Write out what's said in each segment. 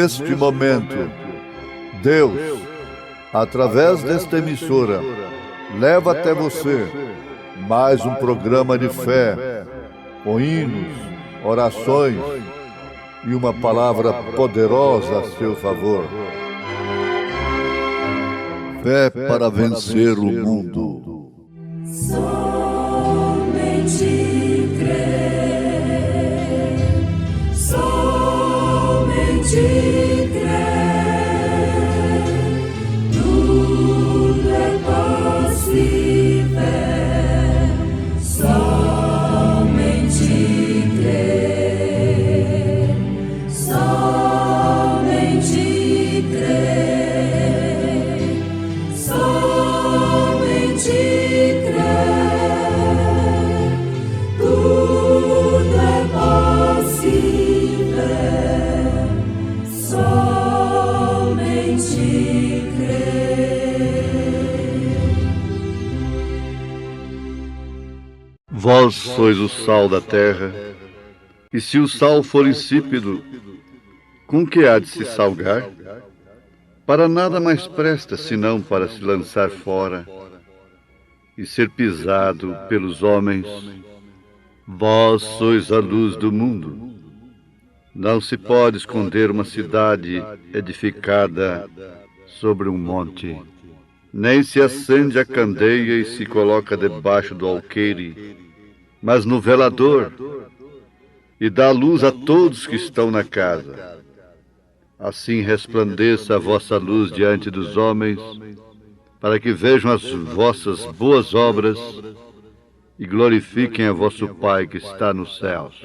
neste momento, Deus, através desta emissora, leva até você mais um programa de fé, com hinos, orações e uma palavra poderosa a seu favor. Fé para vencer o mundo. Somente crer, somente crer, tudo é possível, somente crer, somente crer, somente crer, tudo é possível, somente crer. Vós sois o sal da terra, e se o sal for insípido, com que há de se salgar? Para nada mais presta, senão para se lançar fora e ser pisado pelos homens. Vós sois a luz do mundo. Não se pode esconder uma cidade edificada sobre um monte, nem se acende a candeia e se coloca debaixo do alqueire, mas no velador, e dá luz a todos que estão na casa. Assim resplandeça a vossa luz diante dos homens, para que vejam as vossas boas obras e glorifiquem a vosso Pai que está nos céus.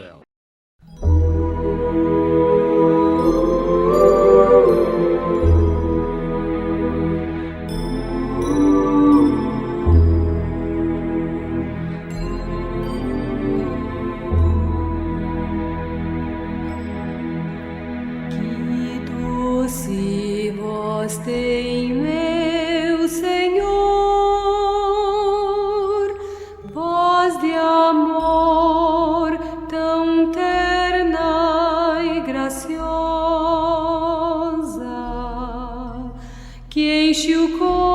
Que doce voz tem meu Senhor, voz de amor tão terna e graciosa, que enche o coração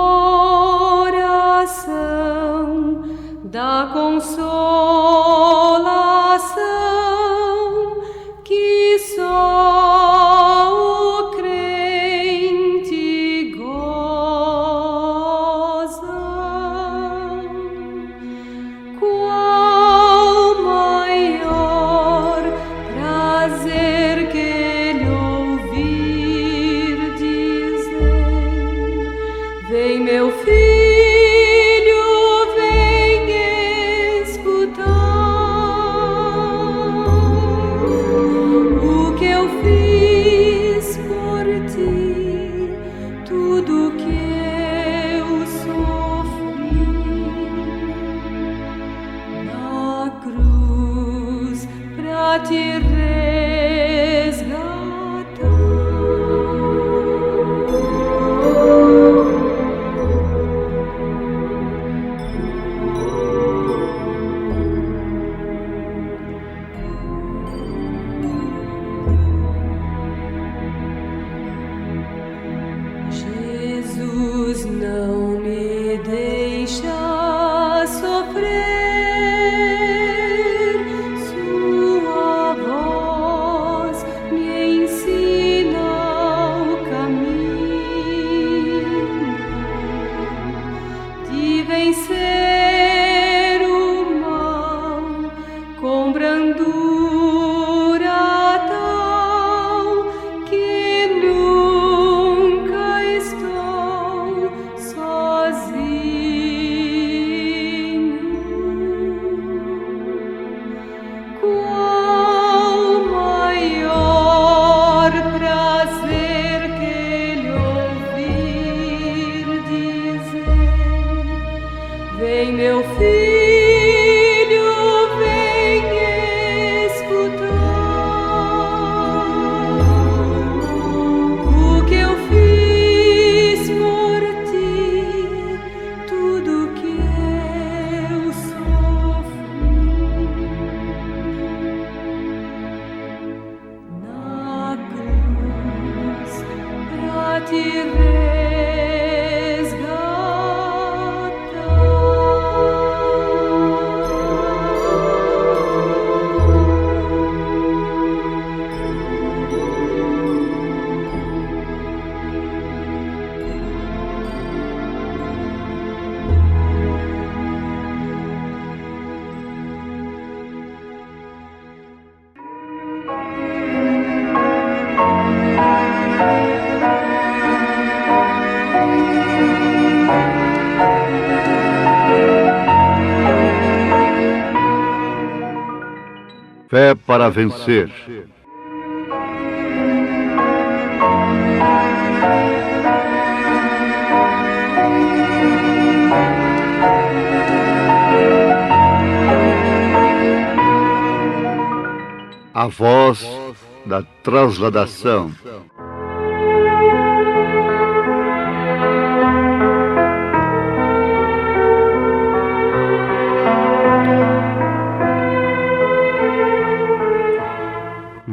da consolação que só o crente goza. Qual maior prazer que ele ouvir dizer: vem, meu filho, vem escutar o que eu fiz por ti, tudo que eu sofri na cruz pra te Jesus não me deixa sofrer, sua voz me ensina o caminho de vencer o mal com brandura tal que nunca estou sozinho. Qual maior prazer que ele ouvir dizer: vem, meu filho, vem escutar o que eu fiz por ti, tudo que eu sofri na cruz. Fé para vencer. A voz da transladação.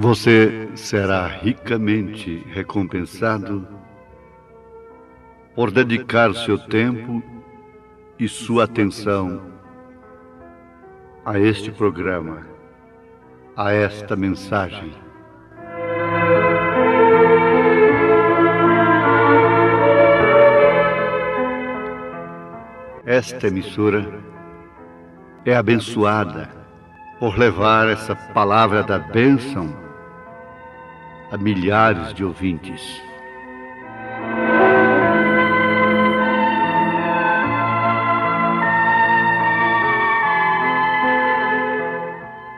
Você será ricamente recompensado por dedicar seu tempo e sua atenção a este programa, a esta mensagem. Esta emissora é abençoada por levar essa palavra da bênção a milhares de ouvintes.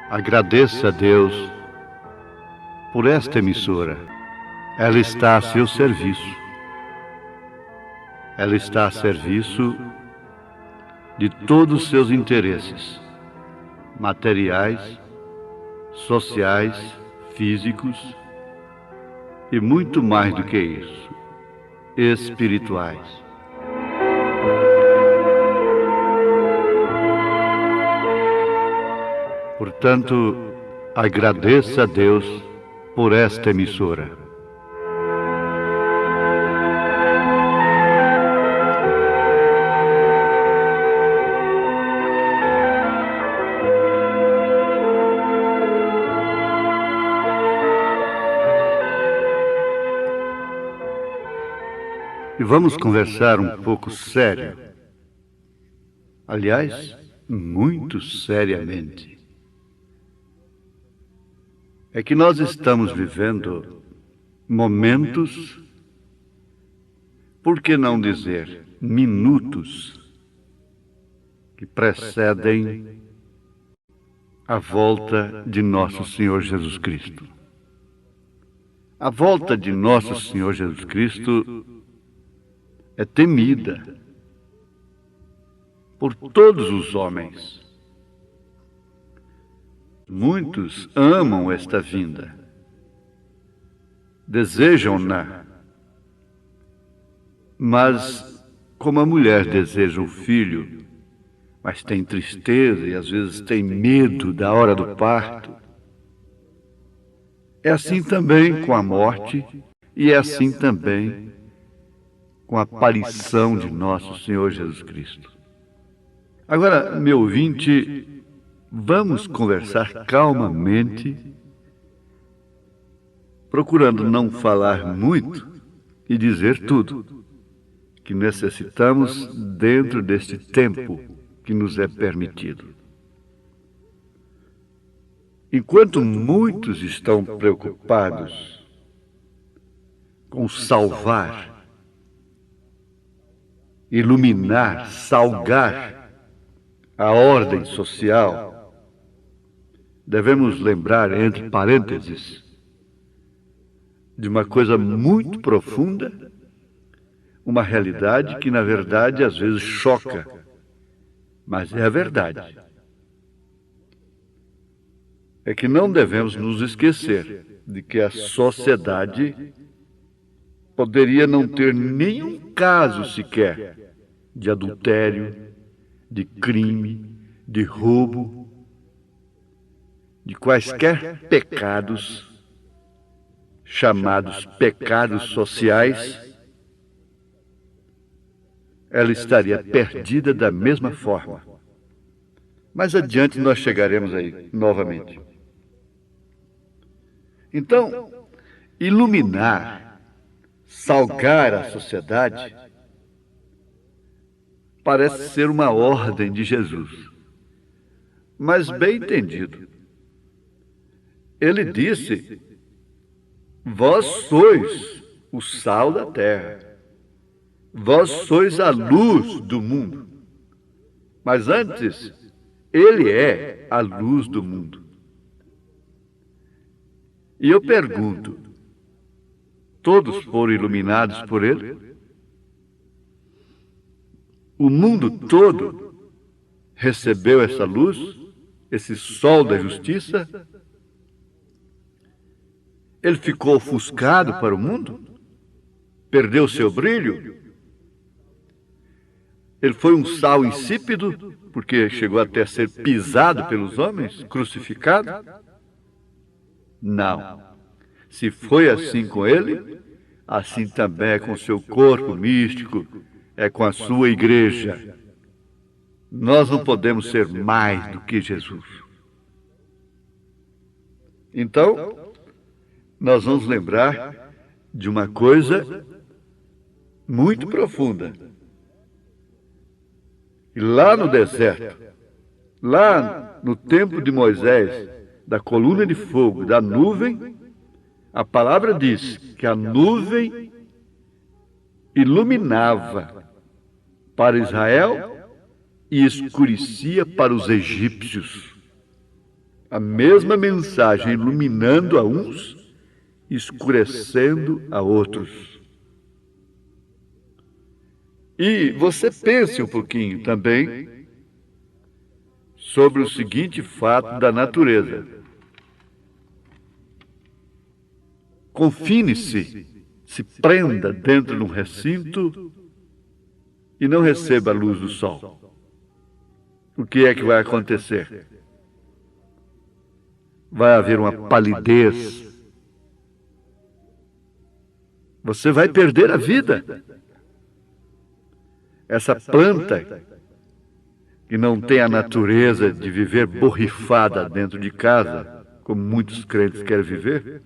Agradeça a Deus por esta emissora. Ela está a seu serviço. Ela está a serviço de todos os seus interesses, materiais, sociais, físicos e muito mais do que isso, espirituais. Portanto, agradeça a Deus por esta emissora. E vamos conversar um pouco sério. Aliás, muito seriamente. É que nós estamos vivendo momentos, por que não dizer minutos, que precedem a volta de nosso Senhor Jesus Cristo. A volta de nosso Senhor Jesus Cristo é temida por todos os homens. Muitos amam esta vinda, desejam-na, mas como a mulher deseja o filho, mas tem tristeza e às vezes tem medo da hora do parto, é assim também com a morte e é assim também com a aparição de nosso Senhor Jesus Cristo. Agora, meu ouvinte, vamos conversar calmamente, procurando não falar muito e dizer tudo que necessitamos dentro deste tempo que nos é permitido. Enquanto muitos estão preocupados com salvar, iluminar, salgar a ordem social, devemos lembrar, entre parênteses, de uma coisa muito profunda, uma realidade que, na verdade, às vezes choca, mas é a verdade. É que não devemos nos esquecer de que a sociedade poderia não ter nenhum caso sequer de adultério, de crime, de roubo, de quaisquer pecados, chamados pecados sociais, ela estaria perdida da mesma forma. Mais adiante nós chegaremos aí novamente. Então, iluminar, salgar a sociedade, parece ser uma ordem de Jesus. Mas bem entendido. Ele disse: vós sois o sal da terra. Vós sois a luz do mundo. Mas antes, ele é a luz do mundo. E eu pergunto, todos foram iluminados por ele? O mundo todo recebeu essa luz, esse sol da justiça? Ele ficou ofuscado para o mundo? Perdeu seu brilho? Ele foi um sal insípido, porque chegou até a ser pisado pelos homens, crucificado? Não. Se foi assim com ele, assim também é com seu corpo místico, é com a sua igreja. Nós não podemos ser mais do que Jesus. Então, nós vamos lembrar de uma coisa muito profunda. E lá no deserto, lá no tempo de Moisés, da coluna de fogo, da nuvem, a palavra diz que a nuvem iluminava para Israel e escurecia para os egípcios. A mesma mensagem iluminando a uns, escurecendo a outros. E você pense um pouquinho também sobre o seguinte fato da natureza. Confine-se, se prenda dentro de um recinto e não receba a luz do sol. O que é que vai acontecer? Vai haver uma palidez. Você vai perder a vida. Essa planta, que não tem a natureza de viver borrifada dentro de casa, como muitos crentes querem viver,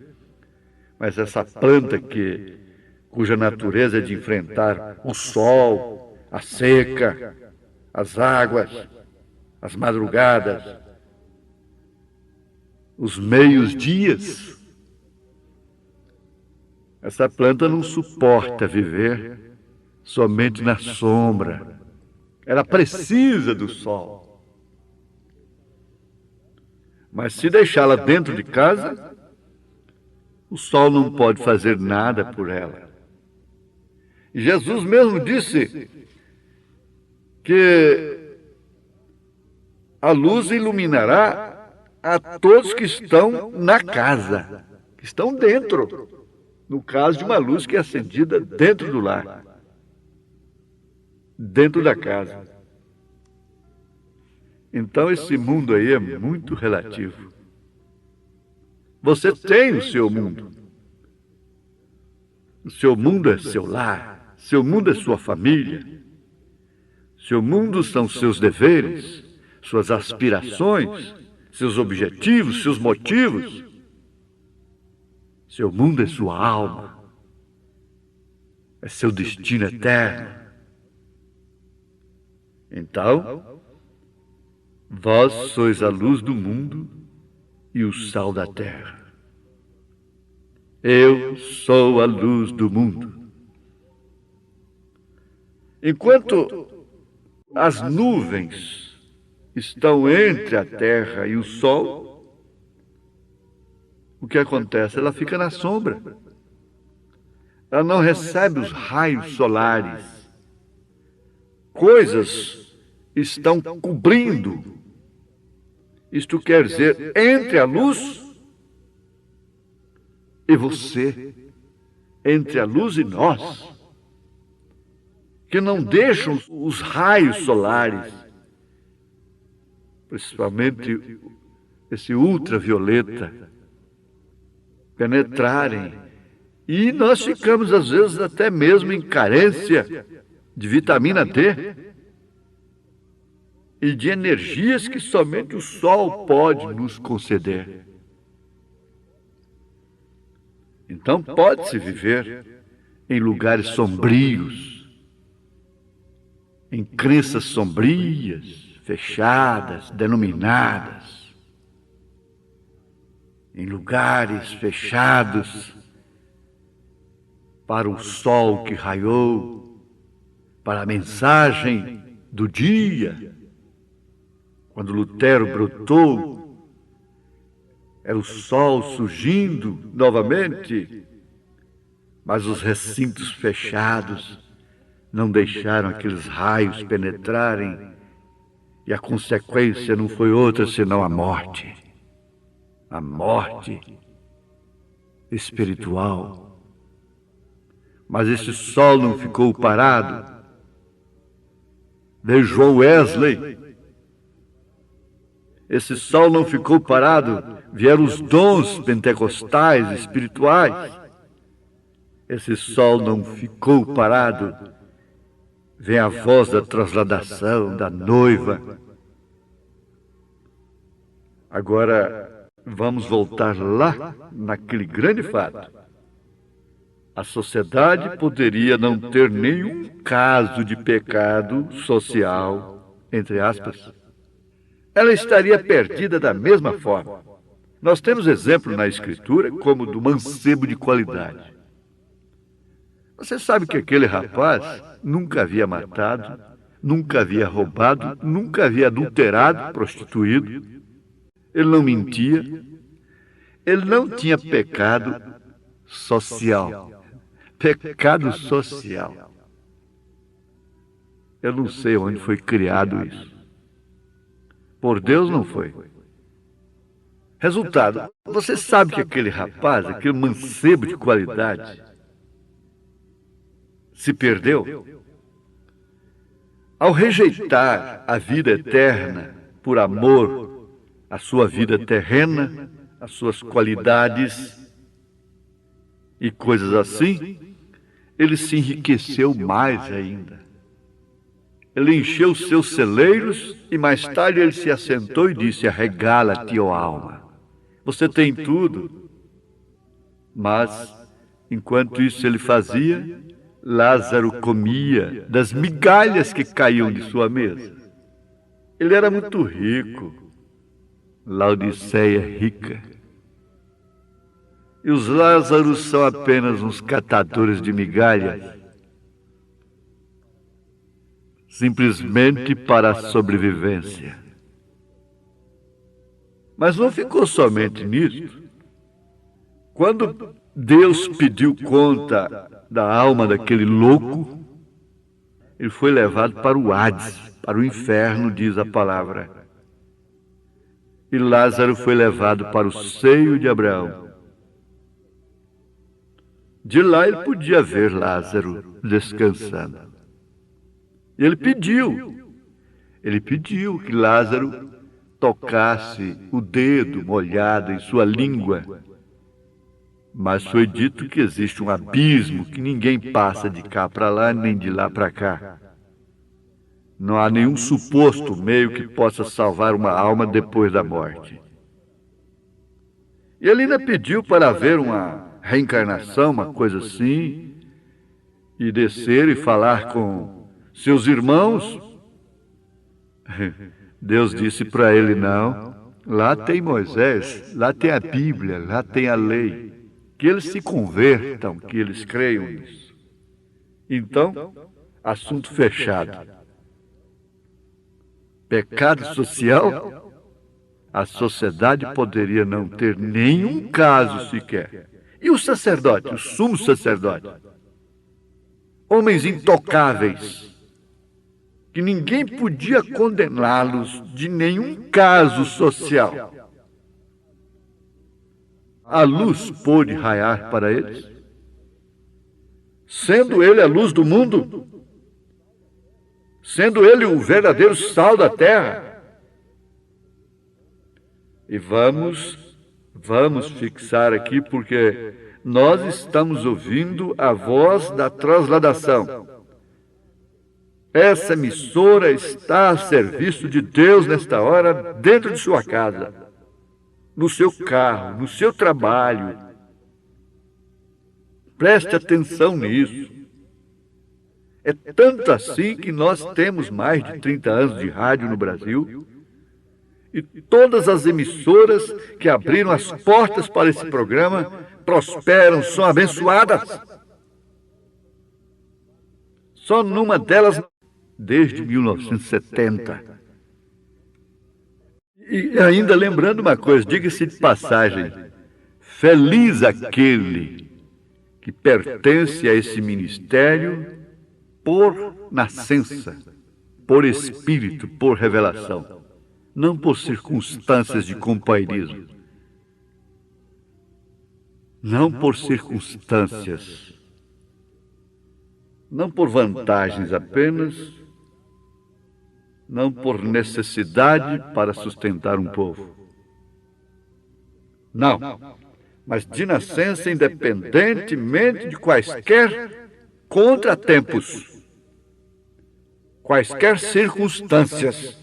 mas essa planta cuja natureza é de enfrentar o sol, a seca, as águas, as madrugadas, os meios-dias. Essa planta não suporta viver somente na sombra. Ela precisa do sol. Mas se deixá-la dentro de casa, o sol não pode fazer nada por ela. E Jesus mesmo disse que a luz iluminará a todos que estão na casa, que estão dentro, no caso de uma luz que é acendida dentro do lar, dentro da casa. Então esse mundo aí é muito relativo. Você tem o seu mundo. O seu mundo é seu lar, seu mundo é sua família. Seu mundo são seus deveres, suas aspirações, seus objetivos, seus motivos. Seu mundo é sua alma, é seu destino eterno. Então, vós sois a luz do mundo e o sal da terra. Eu sou a luz do mundo. Enquanto as nuvens estão entre a terra e o sol, o que acontece? Ela fica na sombra. Ela não recebe os raios solares. Coisas estão cobrindo. Isto quer dizer, entre a luz e você, entre a luz e nós, que não deixam os raios solares, principalmente esse ultravioleta, penetrarem. E nós ficamos, às vezes, até mesmo em carência de vitamina D e de energias que somente o sol pode nos conceder. Então pode-se viver em lugares sombrios, em crenças sombrias, fechadas, denominadas, em lugares fechados para o sol que raiou, para a mensagem do dia. Quando Lutero brotou, Era o sol surgindo novamente, mas os recintos fechados não deixaram aqueles raios penetrarem, e a consequência não foi outra senão a morte. A morte espiritual. Mas esse sol não ficou parado. Veio João Wesley. Esse sol não ficou parado. Vieram os dons pentecostais, espirituais. Esse sol não ficou parado. Vem a voz da transladação, da noiva. Agora, vamos voltar lá naquele grande fato. A sociedade poderia não ter nenhum caso de pecado social, entre aspas. Ela estaria perdida da mesma forma. Nós temos exemplo na Escritura como do mancebo de qualidade. Você sabe que aquele rapaz nunca havia matado, nunca havia roubado, nunca havia adulterado, prostituído. Ele não mentia. Ele não tinha pecado social. Pecado social. Eu não sei onde foi criado isso. Por Deus não foi. Resultado, você sabe que aquele rapaz, aquele mancebo de qualidade, se perdeu? Ao rejeitar a vida eterna por amor à sua vida terrena, às suas qualidades e coisas assim, ele se enriqueceu mais ainda. Ele encheu os seus celeiros e mais tarde ele se assentou e disse: arregala-te, ó alma. Você tem tudo. Mas, enquanto isso ele fazia, Lázaro comia das migalhas que caíam de sua mesa. Ele era muito rico. Laodiceia rica. E os Lázaros são apenas uns catadores de migalhas, simplesmente para a sobrevivência. Mas não ficou somente nisso. Quando Deus pediu conta da alma daquele louco, ele foi levado para o Hades, para o inferno, diz a palavra. E Lázaro foi levado para o seio de Abraão. De lá ele podia ver Lázaro descansando. E ele pediu que Lázaro tocasse o dedo molhado em sua língua. Mas foi dito que existe um abismo que ninguém passa de cá para lá, nem de lá para cá. Não há nenhum suposto meio que possa salvar uma alma depois da morte. E ele ainda pediu para haver uma reencarnação, uma coisa assim, e descer e falar com seus irmãos. Deus disse para ele: não, lá tem Moisés, lá tem a Bíblia, lá tem a lei. Que eles se convertam, que eles creiam nisso. Então, assunto fechado. Pecado social, a sociedade poderia não ter nenhum caso sequer. E o sacerdote, o sumo sacerdote? Homens intocáveis, que ninguém podia condená-los de nenhum caso social. A luz pôde raiar para eles, sendo ele a luz do mundo, sendo ele o verdadeiro sal da terra. E vamos fixar aqui, porque nós estamos ouvindo a voz da transladação. Essa emissora está a serviço de Deus nesta hora, dentro de sua casa, no seu carro, no seu trabalho. Preste atenção nisso. É tanto assim que nós temos mais de 30 anos de rádio no Brasil, e todas as emissoras que abriram as portas para esse programa prosperam, são abençoadas. Só numa delas, desde 1970. E ainda lembrando uma coisa, diga-se de passagem, feliz aquele que pertence a esse ministério por nascença, por espírito, por revelação, não por circunstâncias de companheirismo, não por circunstâncias, não por vantagens apenas, não por necessidade para sustentar um povo. Não, mas de nascença independentemente de quaisquer contratempos, quaisquer circunstâncias.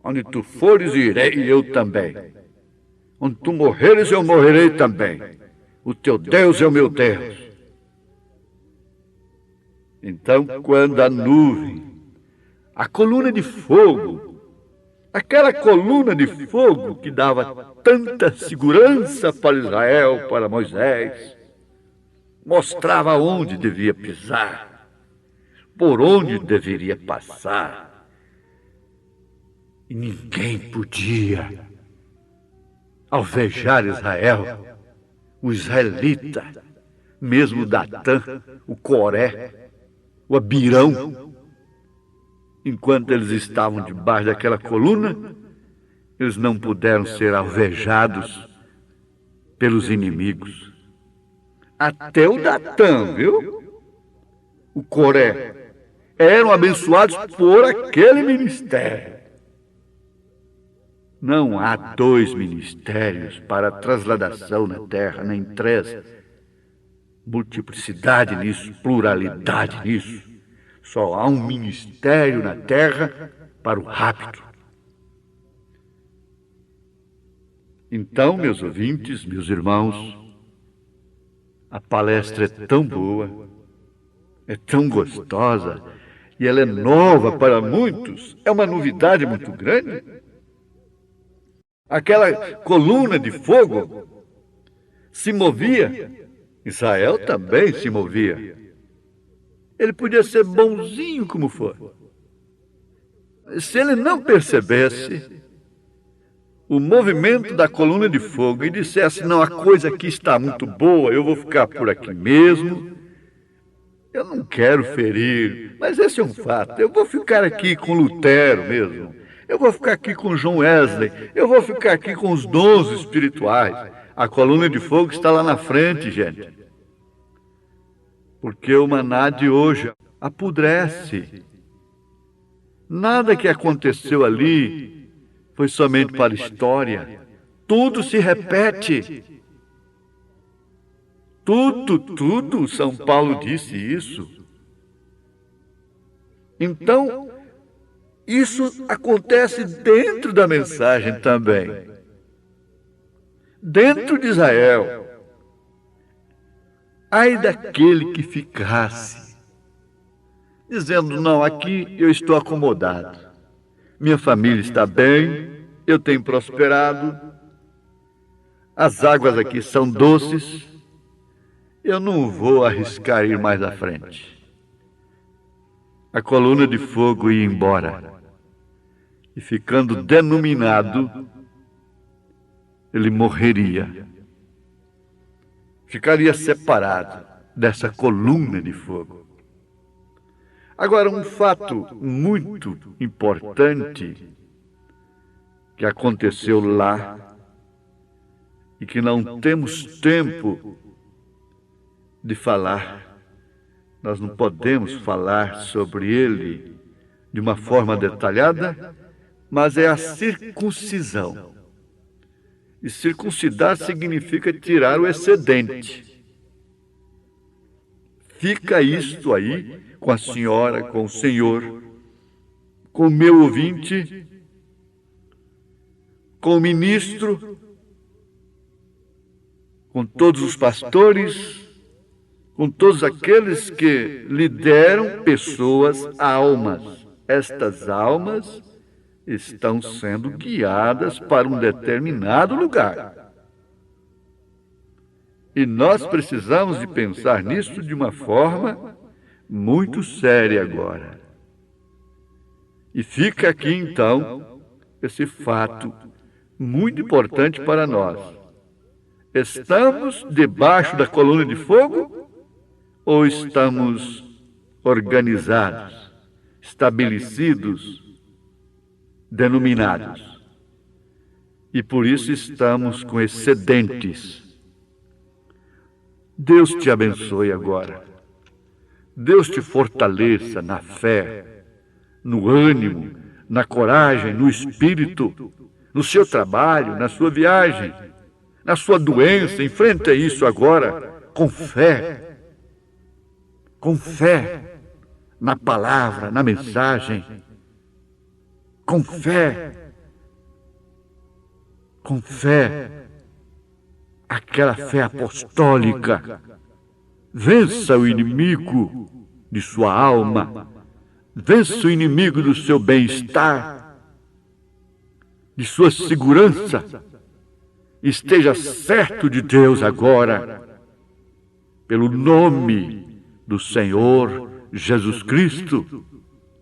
Onde tu fores, irei eu também. Onde tu morreres, eu morrerei também. O teu Deus é o meu Deus. Então, quando a nuvem, a coluna de fogo, aquela coluna de fogo que dava tanta segurança para Israel, para Moisés, mostrava onde devia pisar, por onde deveria passar. E ninguém podia alvejar Israel, o israelita, mesmo Datã, o Coré, o Abirão. Enquanto eles estavam debaixo daquela coluna, eles não puderam ser alvejados pelos inimigos. Até o Datã, viu? O Coré, eram abençoados por aquele ministério. Não há dois ministérios para trasladação na terra, nem três. Multiplicidade nisso, pluralidade nisso. Só há um ministério na terra para o rapto. Então, meus ouvintes, meus irmãos, a palestra é tão boa, é tão gostosa, e ela é nova para muitos, é uma novidade muito grande. Aquela coluna de fogo se movia, Israel também se movia. Ele podia ser bonzinho como for. Se ele não percebesse o movimento da coluna de fogo e dissesse, não, a coisa aqui está muito boa, eu vou ficar por aqui mesmo, eu não quero ferir, mas esse é um fato, eu vou ficar aqui com Lutero mesmo, eu vou ficar aqui com John Wesley, eu vou ficar aqui com os dons espirituais. A coluna de fogo está lá na frente, gente. Porque o maná de hoje apodrece. Nada que aconteceu ali foi somente para a história. Tudo se repete. Tudo, São Paulo disse isso. Então, isso acontece dentro da mensagem também. Dentro de Israel. Ai daquele que ficasse, dizendo, não, aqui eu estou acomodado. Minha família está bem, eu tenho prosperado, as águas aqui são doces, eu não vou arriscar ir mais à frente. A coluna de fogo ia embora. E ficando denominado, ele morreria. Ficaria separado dessa coluna de fogo. Agora, um fato muito importante que aconteceu lá e que não temos tempo de falar, nós não podemos falar sobre ele de uma forma detalhada, mas é a circuncisão. E circuncidar significa tirar o excedente. Fica isto aí com a senhora, com o senhor, com o meu ouvinte, com o ministro, com todos os pastores, com todos aqueles que lideram pessoas, almas. Estas almas estão sendo guiadas para um determinado lugar. E nós precisamos de pensar nisso de uma forma muito séria agora. E fica aqui, então, esse fato muito importante para nós. Estamos debaixo da coluna de fogo ou estamos organizados, estabelecidos, denominados? E por isso estamos com excedentes. Deus te abençoe agora. Deus te fortaleça na fé, no ânimo, na coragem, no espírito, no seu trabalho, na sua viagem, na sua doença. Enfrenta isso agora com fé. Com fé na palavra, na mensagem. Com fé. Com fé. Aquela fé apostólica. Vença o inimigo de sua alma. Vença o inimigo do seu bem-estar, de sua segurança. Esteja certo de Deus agora, pelo nome do Senhor Jesus Cristo,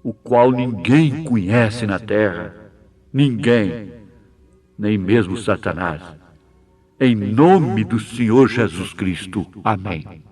o qual ninguém conhece na terra, ninguém, nem mesmo Satanás. Em nome do Senhor Jesus Cristo. Amém.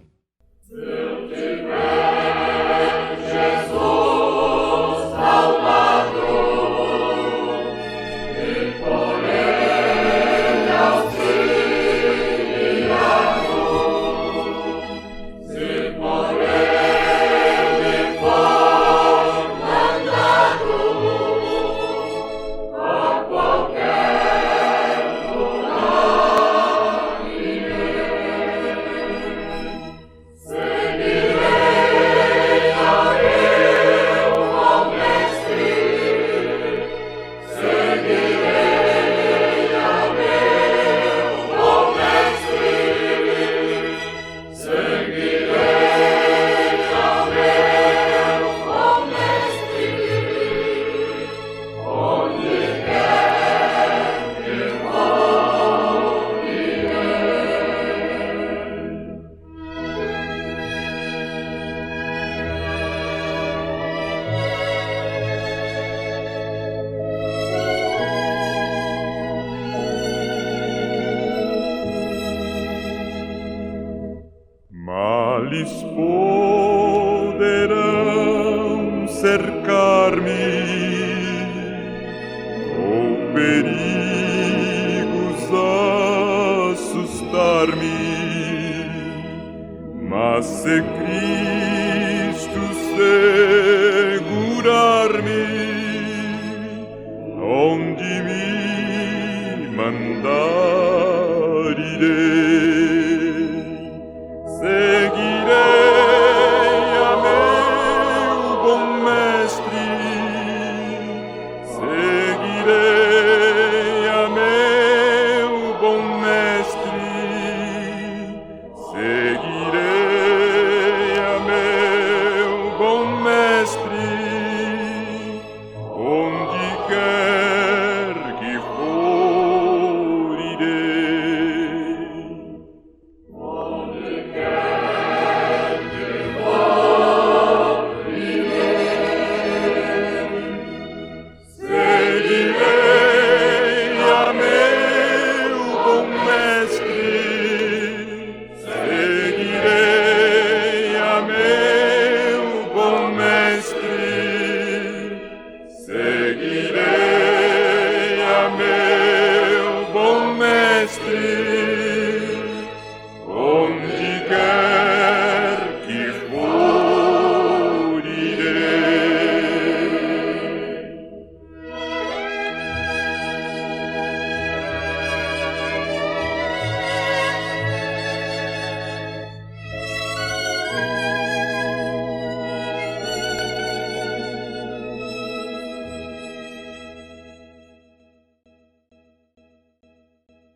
Males poderão cercar-me, ou perigos assustar-me, mas se Cristo segurar-me, onde me mandar irei. Seguirei a meu bom mestre.